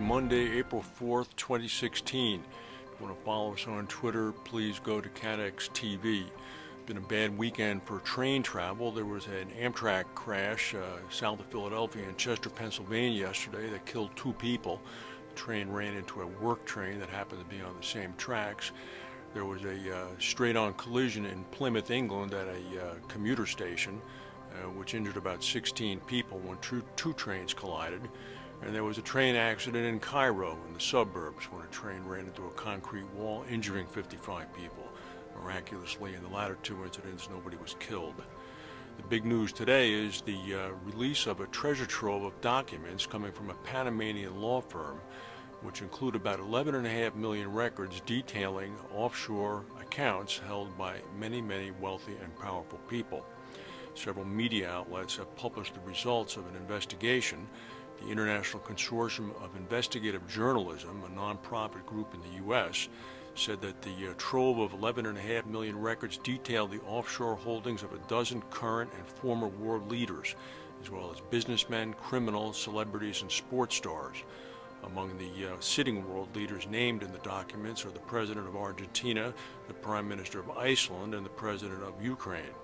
Monday, April 4th, 2016. If you want to follow us on Twitter, please go to CATEX TV. Been a bad weekend for train travel. There was an Amtrak crash south of Philadelphia in Chester, Pennsylvania yesterday that killed 2 people. The train ran into a work train that happened to be on the same tracks. There was a straight-on collision in Plymouth, England at a commuter station, which injured about 16 people when two trains collided. And there was a train accident in Cairo in the suburbs when a train ran into a concrete wall, injuring 55 people. Miraculously, in the latter 2 incidents, nobody was killed. The big news today is the release of a treasure trove of documents coming from a Panamanian law firm, which include about 11.5 million records detailing offshore accounts held by many, many wealthy and powerful people. Several media outlets have published the results of an investigation. The International Consortium of Investigative Journalism, a nonprofit group in the U.S., said that the trove of 11.5 million records detailed the offshore holdings of a dozen current and former world leaders, as well as businessmen, criminals, celebrities, and sports stars. Among the sitting world leaders named in the documents are the President of Argentina, the Prime Minister of Iceland, and the President of Ukraine.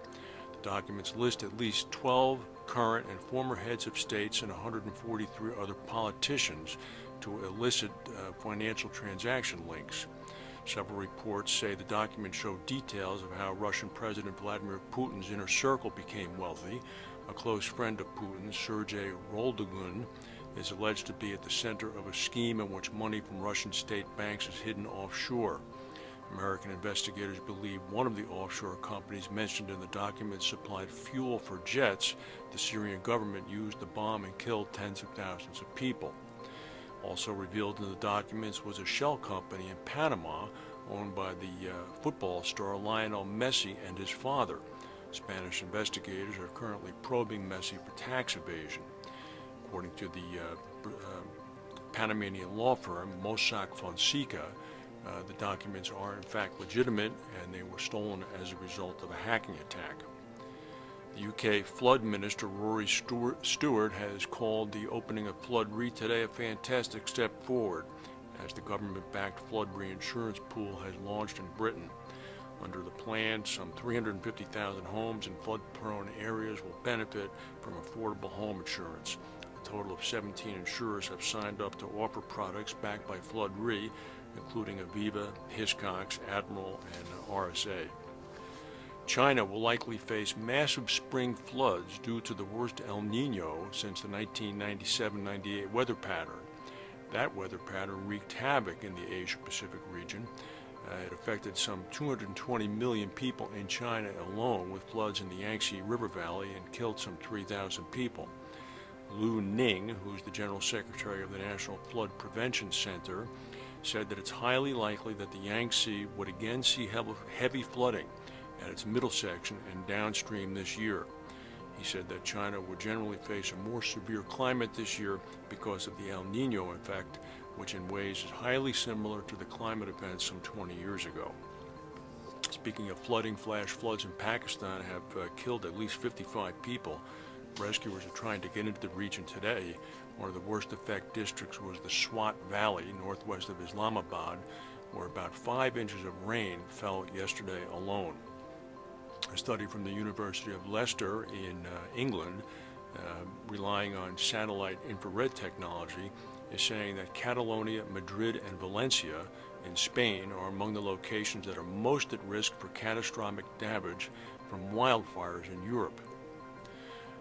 The documents list at least 12 current and former heads of states and 143 other politicians to elicit financial transaction links. Several reports say the documents show details of how Russian President Vladimir Putin's inner circle became wealthy. A close friend of Putin, Sergei Roldagun, is alleged to be at the center of a scheme in which money from Russian state banks is hidden offshore. American investigators believe one of the offshore companies mentioned in the documents supplied fuel for jets the Syrian government used to bomb and kill tens of thousands of people. Also revealed in the documents was a shell company in Panama owned by the football star Lionel Messi and his father. Spanish investigators are currently probing Messi for tax evasion. According to the Panamanian law firm Mossack Fonseca, the documents are in fact legitimate and they were stolen as a result of a hacking attack. The UK Flood Minister Rory Stewart has called the opening of Flood Re today a fantastic step forward, as the government-backed flood reinsurance pool has launched in Britain. Under the plan, some 350,000 homes in flood-prone areas will benefit from affordable home insurance. A total of 17 insurers have signed up to offer products backed by Flood Re, including Aviva, Hiscox, Admiral, and RSA. China will likely face massive spring floods due to the worst El Nino since the 1997-98 weather pattern. That weather pattern wreaked havoc in the Asia-Pacific region. It affected some 220 million people in China alone, with floods in the Yangtze River Valley, and killed some 3,000 people. Lu Ning, who's the General Secretary of the National Flood Prevention Center, said that it's highly likely that the Yangtze would again see heavy flooding at its middle section and downstream this year. He said that China would generally face a more severe climate this year because of the El Nino effect, which in ways is highly similar to the climate events some 20 years ago. Speaking of flooding, flash floods in Pakistan have killed at least 55 people. Rescuers are trying to get into the region today. One of the worst affected districts was the Swat Valley, northwest of Islamabad, where about 5 inches of rain fell yesterday alone. A study from the University of Leicester in England, relying on satellite infrared technology, is saying that Catalonia, Madrid, and Valencia in Spain are among the locations that are most at risk for catastrophic damage from wildfires in Europe.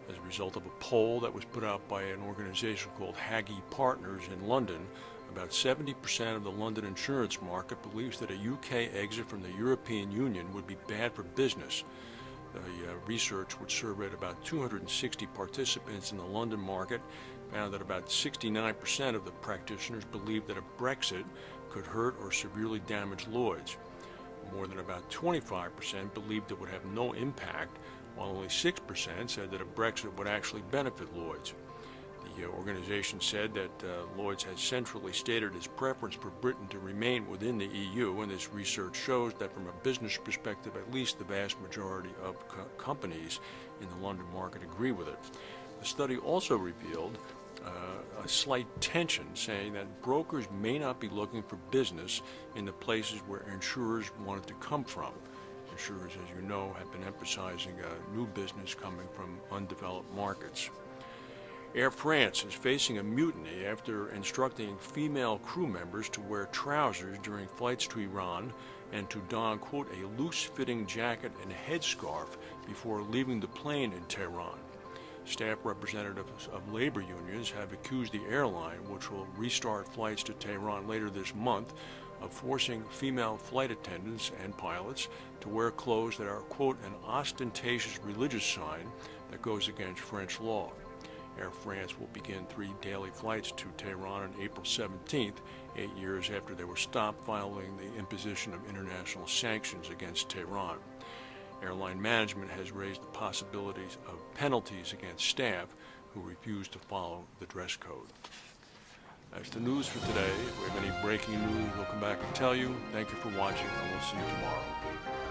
As a result of a poll that was put out by an organization called Haggy Partners in London, about 70% of the London insurance market believes that a UK exit from the European Union would be bad for business. The research, which surveyed about 260 participants in the London market, found that about 69% of the practitioners believed that a Brexit could hurt or severely damage Lloyd's. More than about 25% believed it would have no impact, while only 6% said that a Brexit would actually benefit Lloyd's. The organization said that Lloyd's has centrally stated its preference for Britain to remain within the EU, and this research shows that from a business perspective, at least the vast majority of companies in the London market agree with it. The study also revealed a slight tension, saying that brokers may not be looking for business in the places where insurers want it to come from. Insurers, as you know, have been emphasizing new business coming from undeveloped markets. Air France is facing a mutiny after instructing female crew members to wear trousers during flights to Iran and to don, quote, a loose-fitting jacket and headscarf before leaving the plane in Tehran. Staff representatives of labor unions have accused the airline, which will restart flights to Tehran later this month, of forcing female flight attendants and pilots to wear clothes that are, quote, an ostentatious religious sign that goes against French law. Air France will begin 3 daily flights to Tehran on April 17th, 8 years after they were stopped following the imposition of international sanctions against Tehran. Airline management has raised the possibilities of penalties against staff who refuse to follow the dress code. That's the news for today. If we have any breaking news, we'll come back and tell you. Thank you for watching, and we'll see you tomorrow.